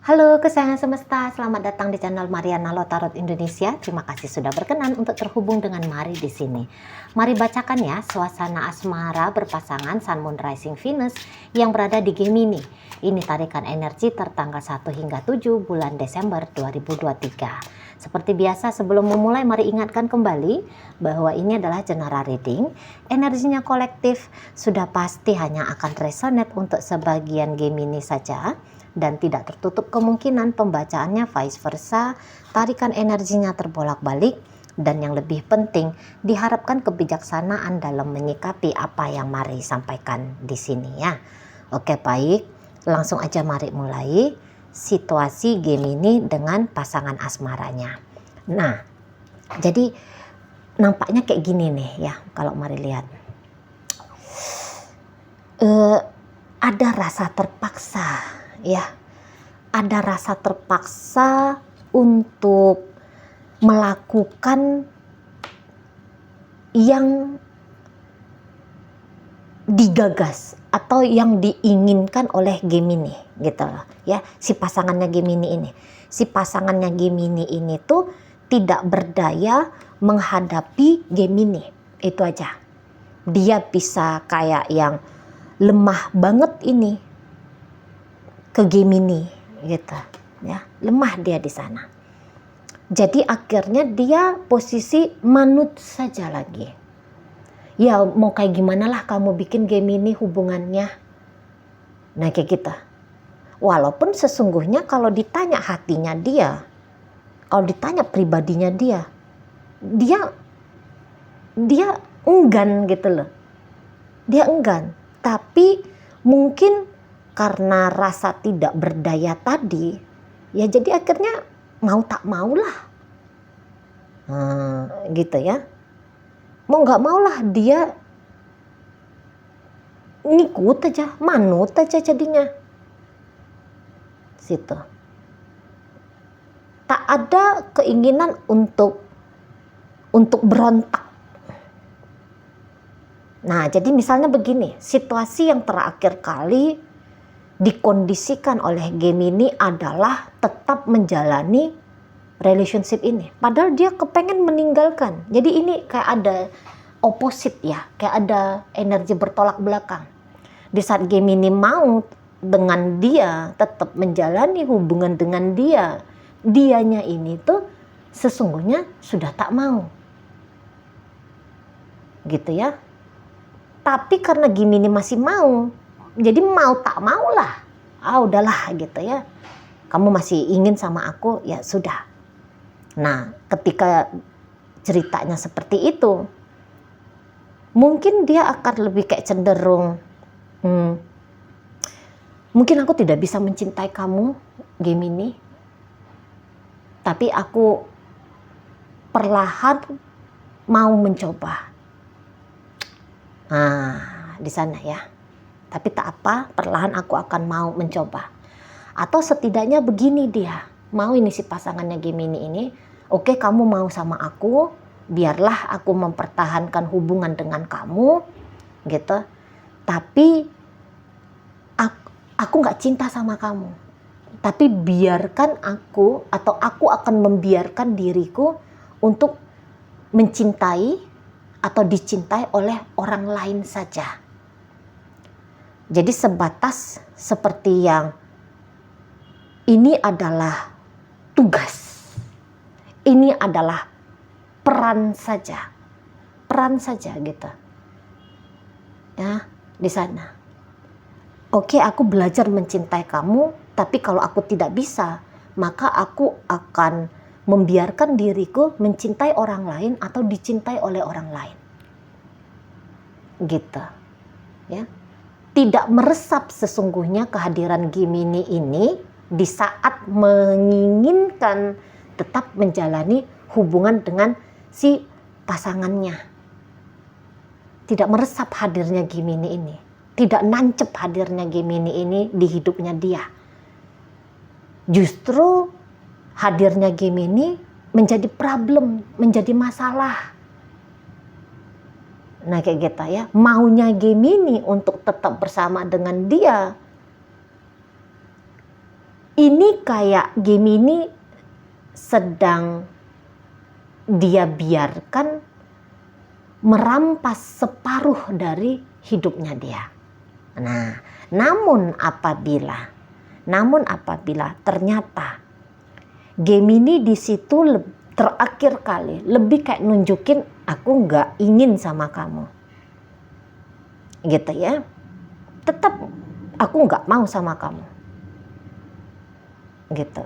Halo kesayangan semesta, selamat datang di channel Mariana Lotarot Indonesia. Terima kasih sudah berkenan untuk terhubung dengan Mari di sini. Mari bacakan ya suasana asmara berpasangan Sun Moon Rising Venus yang berada di Gemini. Ini tarikan energi tertanggal 1 hingga 7 bulan Desember 2023. Seperti biasa sebelum memulai mari ingatkan kembali bahwa ini adalah general reading. Energinya kolektif sudah pasti hanya akan resonate untuk sebagian Gemini saja. Dan tidak tertutup kemungkinan pembacaannya vice versa, tarikan energinya terbolak-balik, dan yang lebih penting diharapkan kebijaksanaan dalam menyikapi apa yang Mari sampaikan di sini ya. Oke baik, langsung aja mari mulai situasi Gemini dengan pasangan asmaranya. Nah, jadi nampaknya kayak gini nih ya kalau Mari lihat. Ada rasa terpaksa. Ya, ada rasa terpaksa untuk melakukan yang digagas atau yang diinginkan oleh Gemini gitu loh ya, si pasangannya Gemini ini tuh tidak berdaya menghadapi Gemini, itu aja. Dia bisa kayak yang lemah banget ini ke Gemini gitu ya, lemah dia di sana. Jadi akhirnya dia posisi manut saja lagi. Ya mau kayak gimana lah kamu bikin Gemini hubungannya. Nah kayak gitu. Walaupun sesungguhnya kalau ditanya hatinya dia, kalau ditanya pribadinya dia enggan gitu loh. Dia enggan. Tapi mungkin karena rasa tidak berdaya tadi, ya jadi akhirnya mau tak maulah, gitu ya. Mau nggak maulah dia ngikut aja, manut aja jadinya. Situ. Tak ada keinginan untuk berontak. Nah, jadi misalnya begini, situasi yang terakhir kali dikondisikan oleh Gemini adalah tetap menjalani relationship ini. Padahal dia kepengen meninggalkan. Jadi ini kayak ada opposite ya, kayak ada energi bertolak belakang. Di saat Gemini mau dengan dia tetap menjalani hubungan dengan dia, dianya ini tuh sesungguhnya sudah tak mau. Gitu ya. Tapi karena Gemini masih mau, jadi mau tak mau lah, udahlah gitu ya, kamu masih ingin sama aku, ya sudah. Nah ketika ceritanya seperti itu, mungkin dia akan lebih kayak cenderung, mungkin aku tidak bisa mencintai kamu Gemini, tapi aku perlahan mau mencoba. Nah di sana ya. Tapi tak apa, perlahan aku akan mau mencoba. Atau setidaknya begini dia, mau ini si pasangannya Gemini ini, oke kamu mau sama aku, biarlah aku mempertahankan hubungan dengan kamu, gitu. Tapi aku nggak cinta sama kamu. Tapi biarkan aku, atau aku akan membiarkan diriku untuk mencintai atau dicintai oleh orang lain saja. Jadi sebatas seperti yang ini adalah tugas, ini adalah peran saja gitu ya di sana. Oke, aku belajar mencintai kamu, tapi kalau aku tidak bisa, maka aku akan membiarkan diriku mencintai orang lain atau dicintai oleh orang lain, gitu ya. Tidak meresap sesungguhnya kehadiran Gemini ini di saat menginginkan tetap menjalani hubungan dengan si pasangannya. Tidak meresap hadirnya Gemini ini. Tidak nancep hadirnya Gemini ini di hidupnya dia. Justru hadirnya Gemini menjadi problem, menjadi masalah. Nah kayak gitu ya, maunya Gemini untuk tetap bersama dengan dia ini kayak Gemini sedang dia biarkan merampas separuh dari hidupnya dia. Nah, namun apabila ternyata Gemini di situ terakhir kali lebih kayak nunjukin aku nggak ingin sama kamu, gitu ya. Tetap aku nggak mau sama kamu, gitu.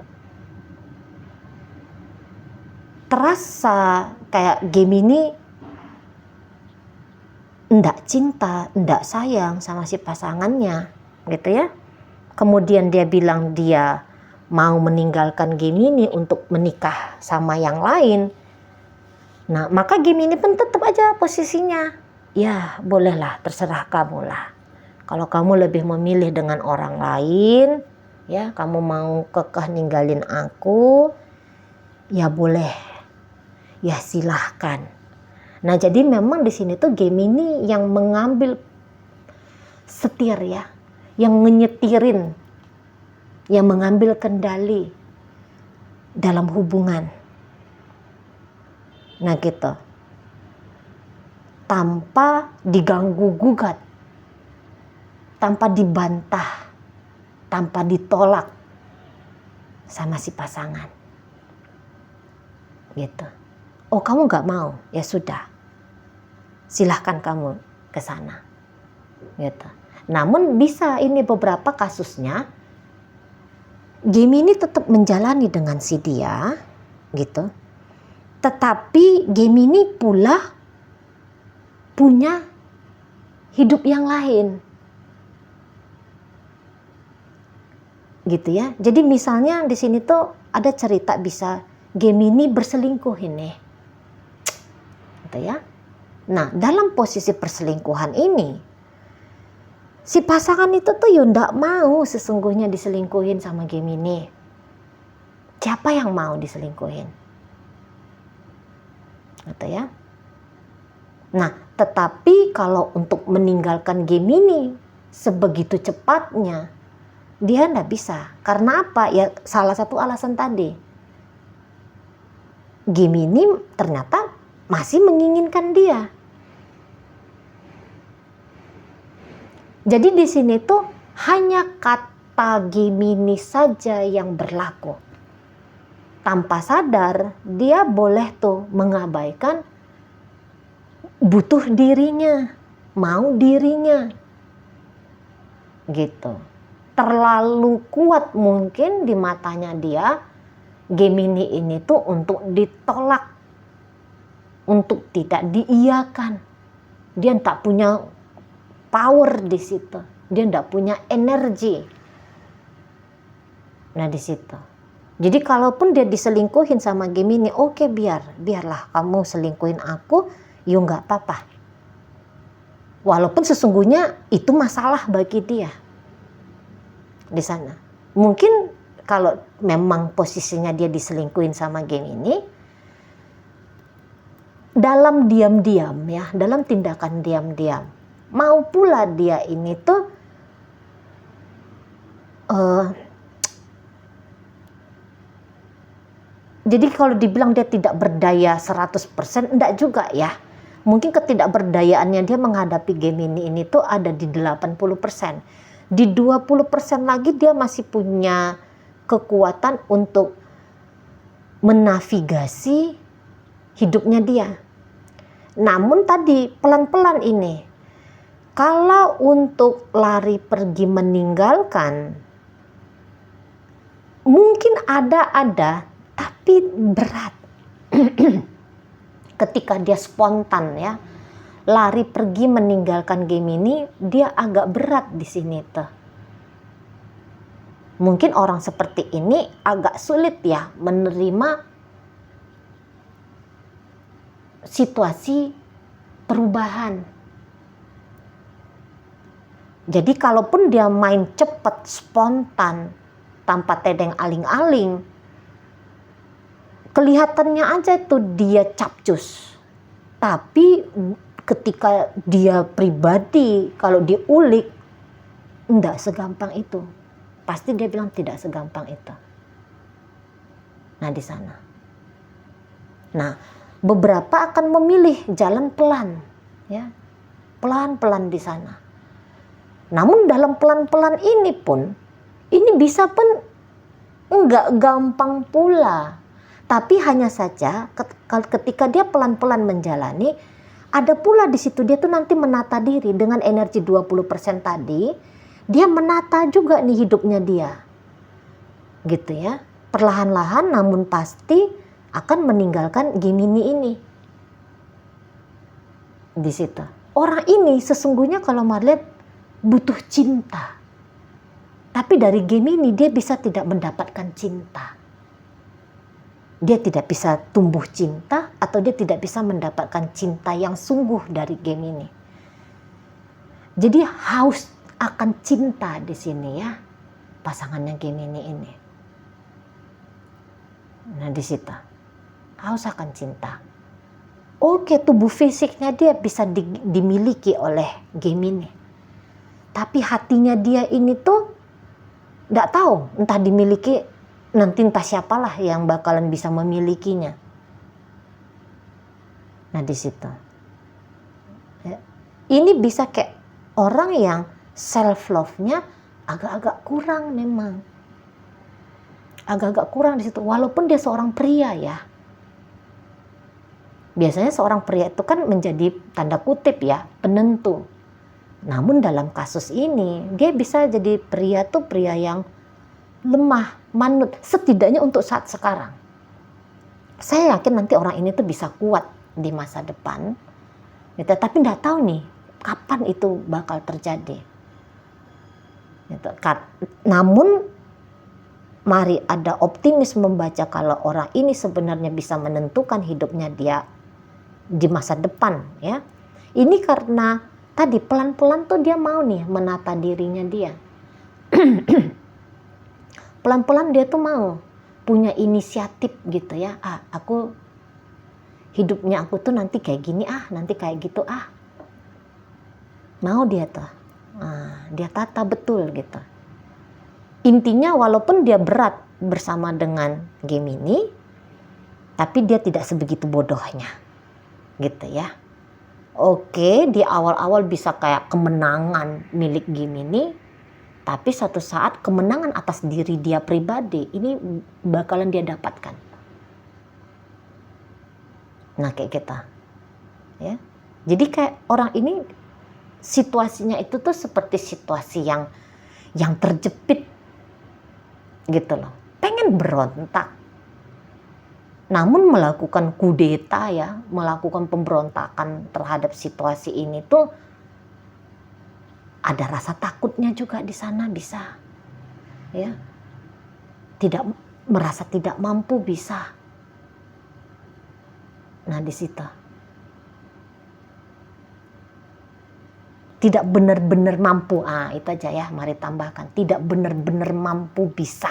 Terasa kayak Gemini ndak cinta, ndak sayang sama si pasangannya, gitu ya. Kemudian dia bilang dia mau meninggalkan Gemini untuk menikah sama yang lain. Nah, maka Gemini pun tetap aja posisinya, ya bolehlah, terserah kamu lah. Kalau kamu lebih memilih dengan orang lain, ya kamu mau kekeh ninggalin aku, ya boleh, ya silahkan. Nah, jadi memang di sini tuh Gemini yang mengambil setir ya, yang nyetirin, yang mengambil kendali dalam hubungan. Nah gitu, tanpa diganggu gugat, tanpa dibantah, tanpa ditolak sama si pasangan, gitu. Oh kamu nggak mau, ya sudah, silahkan kamu ke sana, gitu. Namun bisa ini beberapa kasusnya Gemini tetap menjalani dengan si dia, gitu. Tetapi Gemini pula punya hidup yang lain, gitu ya. Jadi misalnya di sini tuh ada cerita bisa Gemini berselingkuh ini, gitu ya. Nah, dalam posisi perselingkuhan ini, si pasangan itu tuh ya ndak mau sesungguhnya diselingkuhin sama Gemini. Siapa yang mau diselingkuhin? Gitu ya. Nah, tetapi kalau untuk meninggalkan Gemini sebegitu cepatnya, dia ndak bisa. Karena apa? Ya salah satu alasan tadi. Gemini ternyata masih menginginkan dia. Jadi di sini tuh hanya kata Gemini saja yang berlaku. Tanpa sadar dia boleh tuh mengabaikan butuh dirinya, mau dirinya, gitu. Terlalu kuat mungkin di matanya dia Gemini ini tuh untuk ditolak, untuk tidak diiyakan. Dia tak punya power di situ, dia tidak punya energi. Nah di situ. Jadi kalaupun dia diselingkuhin sama Gemini, oke biarlah kamu selingkuhin aku, yuk nggak apa-apa. Walaupun sesungguhnya itu masalah bagi dia di sana. Mungkin kalau memang posisinya dia diselingkuhin sama Gemini, dalam diam-diam ya, dalam tindakan diam-diam, mau pula dia ini tuh jadi kalau dibilang dia tidak berdaya 100%, enggak juga ya. Mungkin ketidakberdayaannya dia menghadapi Gemini ini tuh ada di 80%. Di 20% lagi dia masih punya kekuatan untuk menavigasi hidupnya dia. Namun tadi pelan-pelan ini, kalau untuk lari pergi meninggalkan, mungkin ada tapi berat. Ketika dia spontan ya, lari pergi meninggalkan Gemini, dia agak berat di sini tuh. Mungkin orang seperti ini agak sulit ya menerima situasi perubahan. Jadi kalaupun dia main cepat, spontan, tanpa tedeng aling-aling, kelihatannya aja tuh dia capcus. Tapi ketika dia pribadi, kalau diulik, enggak segampang itu. Pasti dia bilang tidak segampang itu. Nah di sana. Nah beberapa akan memilih jalan pelan, ya, pelan-pelan di sana. Namun dalam pelan-pelan ini pun, ini bisa pun enggak gampang pula. Tapi hanya saja ketika dia pelan-pelan menjalani, ada pula di situ dia tuh nanti menata diri dengan energi 20% tadi, dia menata juga nih hidupnya dia. Gitu ya. Perlahan-lahan namun pasti akan meninggalkan Gemini ini. Di situ. Orang ini sesungguhnya kalau melihat butuh cinta. Tapi dari Gemini dia bisa tidak mendapatkan cinta. Dia tidak bisa tumbuh cinta atau dia tidak bisa mendapatkan cinta yang sungguh dari Gemini. Jadi haus akan cinta di sini ya, pasangannya Gemini ini. Nah di situ haus akan cinta. Oke, tubuh fisiknya dia bisa dimiliki oleh Gemini. Tapi hatinya dia ini tuh nggak tahu, entah dimiliki nanti entah siapalah yang bakalan bisa memilikinya. Nah di situ. Ya. Ini bisa kayak orang yang self love-nya agak-agak kurang memang. Agak-agak kurang di situ walaupun dia seorang pria ya. Biasanya seorang pria itu kan menjadi tanda kutip ya, penentu. Namun dalam kasus ini dia bisa jadi pria tuh pria yang lemah, manut, setidaknya untuk saat sekarang. Saya yakin nanti orang ini tuh bisa kuat di masa depan, gitu. Tapi nggak tahu nih kapan itu bakal terjadi. Gitu. Namun mari ada optimis membaca kalau orang ini sebenarnya bisa menentukan hidupnya dia di masa depan ya. Ini karena tadi pelan-pelan tuh dia mau nih menata dirinya dia. Pelan-pelan dia tuh mau punya inisiatif gitu ya. Aku hidupnya aku tuh nanti kayak gini nanti kayak gitu Mau dia tuh. Dia tata betul gitu. Intinya walaupun dia berat bersama dengan Gemini, tapi dia tidak sebegitu bodohnya. Gitu ya. Oke, di awal-awal bisa kayak kemenangan milik Gemini, tapi suatu saat kemenangan atas diri dia pribadi ini bakalan dia dapatkan. Nah kayak kita, ya. Jadi kayak orang ini situasinya itu tuh seperti situasi yang terjepit, gitu loh. Pengen berontak, namun melakukan kudeta ya, melakukan pemberontakan terhadap situasi ini tuh ada rasa takutnya juga di sana bisa, ya, merasa tidak mampu bisa. Nah di situ, tidak benar-benar mampu, itu aja ya, mari tambahkan, tidak benar-benar mampu bisa.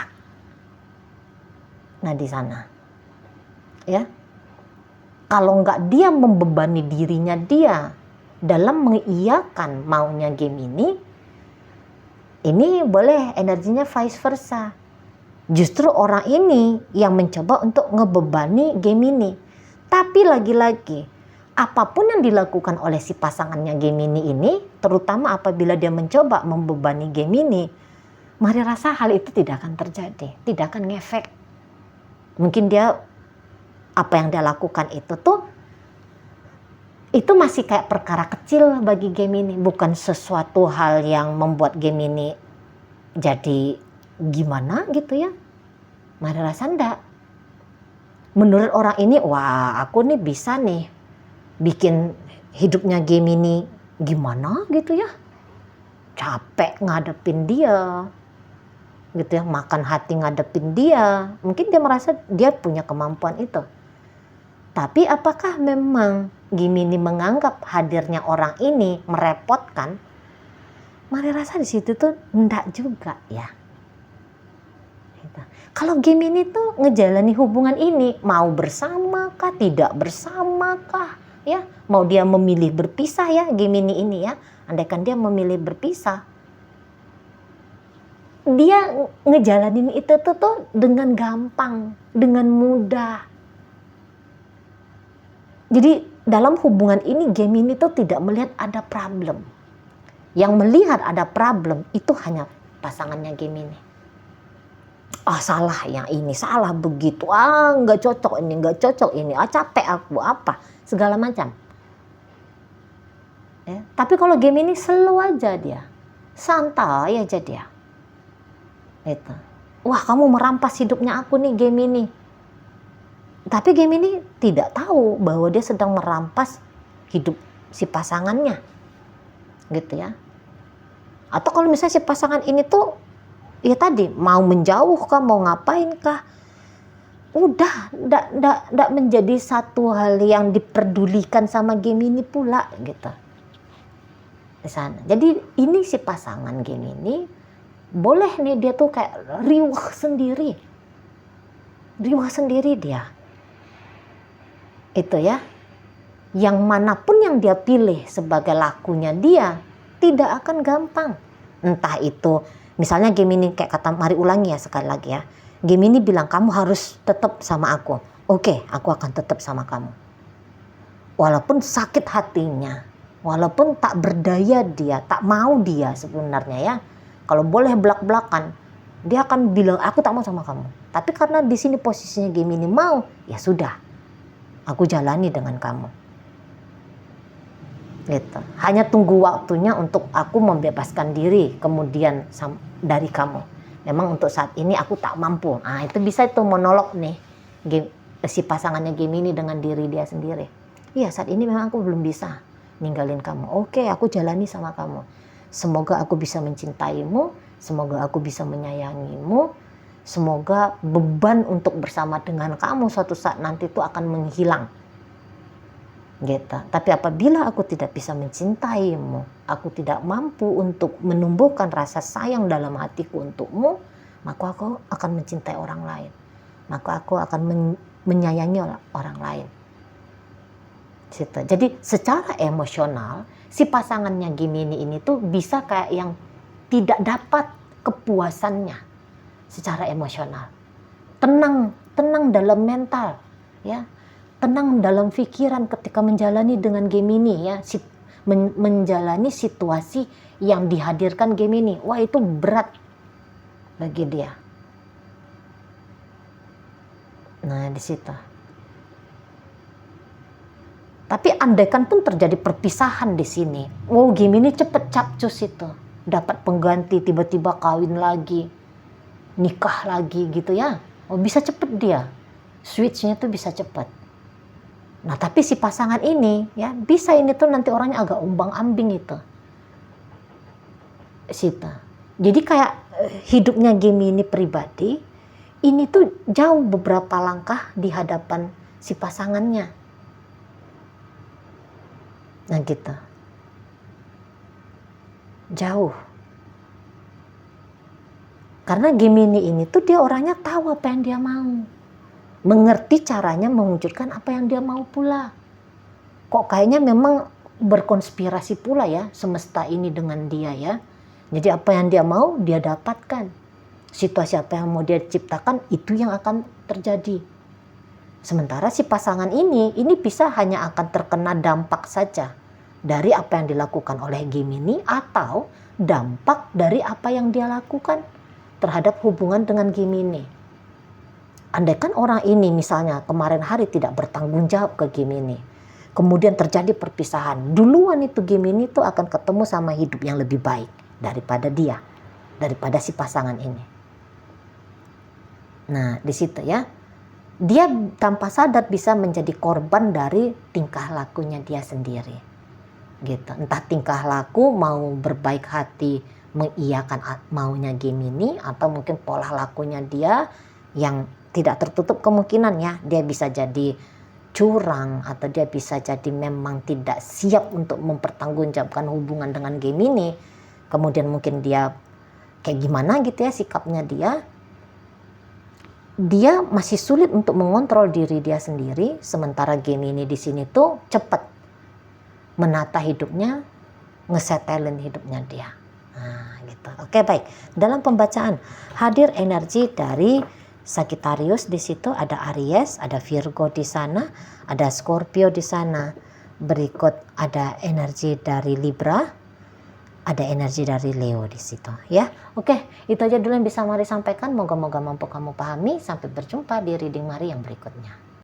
Nah di sana, ya, kalau nggak dia membebani dirinya dia dalam mengiyakan maunya Gemini, ini boleh energinya vice versa. Justru orang ini yang mencoba untuk ngebebani Gemini. Tapi lagi-lagi, apapun yang dilakukan oleh si pasangannya Gemini ini, terutama apabila dia mencoba membebani Gemini, mari rasa hal itu tidak akan terjadi, tidak akan ngefek. Mungkin dia, apa yang dia lakukan itu masih kayak perkara kecil bagi Gemini, bukan sesuatu hal yang membuat Gemini jadi gimana gitu ya. Mari rasa enggak. Menurut orang ini, wah aku nih bisa nih bikin hidupnya Gemini gimana gitu ya. Capek ngadepin dia, gitu ya, makan hati ngadepin dia. Mungkin dia merasa dia punya kemampuan itu. Tapi apakah memang Gemini menganggap hadirnya orang ini merepotkan? Mari rasa di situ tuh enggak juga ya. Kalau Gemini tuh ngejalani hubungan ini, mau bersama kah, tidak bersama kah, ya, mau dia memilih berpisah ya Gemini ini ya, andaikan dia memilih berpisah, dia ngejalanin itu tuh dengan gampang, dengan mudah. Jadi dalam hubungan ini Gemini tuh tidak melihat ada problem. Yang melihat ada problem itu hanya pasangannya Gemini. Ah, salah yang ini, salah begitu, nggak cocok ini, nggak cocok ini, capek aku, apa, segala macam. Ya, tapi kalau Gemini slow aja dia, santai aja dia. Itu. Wah, kamu merampas hidupnya aku nih Gemini. Tapi Gemini tidak tahu bahwa dia sedang merampas hidup si pasangannya. Gitu ya. Atau kalau misalnya si pasangan ini tuh, ya tadi, mau menjauh kah, mau ngapain kah, udah, nggak menjadi satu hal yang diperdulikan sama Gemini pula gitu. Di sana. Jadi ini si pasangan Gemini, boleh nih dia tuh kayak riwah sendiri dia. Itu ya, yang manapun yang dia pilih sebagai lakunya dia tidak akan gampang. Entah itu misalnya Gemini, kayak kata Mari ulangi ya sekali lagi ya, Gemini bilang kamu harus tetap sama aku. Oke, aku akan tetap sama kamu walaupun sakit hatinya, walaupun tak berdaya dia, tak mau dia sebenarnya ya. Kalau boleh belak-belakan, dia akan bilang aku tak mau sama kamu. Tapi karena di sini posisinya Gemini mau, ya sudah, aku jalani dengan kamu. Gitu. Hanya tunggu waktunya untuk aku membebaskan diri kemudian dari kamu. Memang untuk saat ini aku tak mampu. Nah, itu bisa itu monolog nih si pasangannya Gemini dengan diri dia sendiri. Iya, saat ini memang aku belum bisa ninggalin kamu. Oke, aku jalani sama kamu. Semoga aku bisa mencintaimu, semoga aku bisa menyayangimu, semoga beban untuk bersama dengan kamu suatu saat nanti itu akan menghilang. Gitu. Tapi apabila aku tidak bisa mencintaimu, aku tidak mampu untuk menumbuhkan rasa sayang dalam hatiku untukmu, maka aku akan mencintai orang lain. Maka aku akan menyayangi orang lain. Gitu. Jadi secara emosional, si pasangannya Gemini ini tuh bisa kayak yang tidak dapat kepuasannya secara emosional. Tenang dalam mental, ya. Tenang dalam pikiran ketika menjalani dengan Gemini ya, menjalani situasi yang dihadirkan Gemini. Wah, itu berat bagi dia. Nah, di situ. Tapi andaikan pun terjadi perpisahan di sini, wow, Gemini cepet capcus itu, dapat pengganti, tiba-tiba kawin lagi, nikah lagi gitu ya. Oh, bisa cepet dia, switchnya tuh bisa cepet. Nah, tapi si pasangan ini ya bisa ini tuh nanti orangnya agak umbang-ambing itu. Sita. Jadi kayak hidupnya Gemini pribadi ini tuh jauh beberapa langkah di hadapan si pasangannya. Nah, gitu. Jauh. Karena Gemini ini tuh dia orangnya tahu apa yang dia mau. Mengerti caranya mewujudkan apa yang dia mau pula. Kok kayaknya memang berkonspirasi pula ya semesta ini dengan dia ya. Jadi apa yang dia mau dia dapatkan. Situasi apa yang mau dia ciptakan itu yang akan terjadi. Sementara si pasangan ini bisa hanya akan terkena dampak saja dari apa yang dilakukan oleh Gemini atau dampak dari apa yang dia lakukan terhadap hubungan dengan Gemini. Andaikan orang ini misalnya kemarin hari tidak bertanggung jawab ke Gemini, kemudian terjadi perpisahan, duluan itu Gemini itu akan ketemu sama hidup yang lebih baik daripada dia, daripada si pasangan ini. Nah, di situ ya, dia tanpa sadar bisa menjadi korban dari tingkah lakunya dia sendiri. Gitu. Entah tingkah laku mau berbaik hati mengiyakan maunya Gemini atau mungkin pola lakunya dia yang tidak tertutup kemungkinan ya, dia bisa jadi curang atau dia bisa jadi memang tidak siap untuk mempertanggungjawabkan hubungan dengan Gemini. Kemudian mungkin dia kayak gimana gitu ya sikapnya dia masih sulit untuk mengontrol diri dia sendiri, sementara Gemini di sini tuh cepat menata hidupnya, ngesetelin hidupnya dia. Nah, gitu. Oke, baik. Dalam pembacaan hadir energi dari Sagittarius, di situ ada Aries, ada Virgo di sana, ada Scorpio di sana. Berikut ada energi dari Libra, ada energi dari Leo di situ ya. Oke, itu aja dulu yang bisa Mari sampaikan. Moga-moga mampu kamu pahami. Sampai berjumpa di reading Mari yang berikutnya.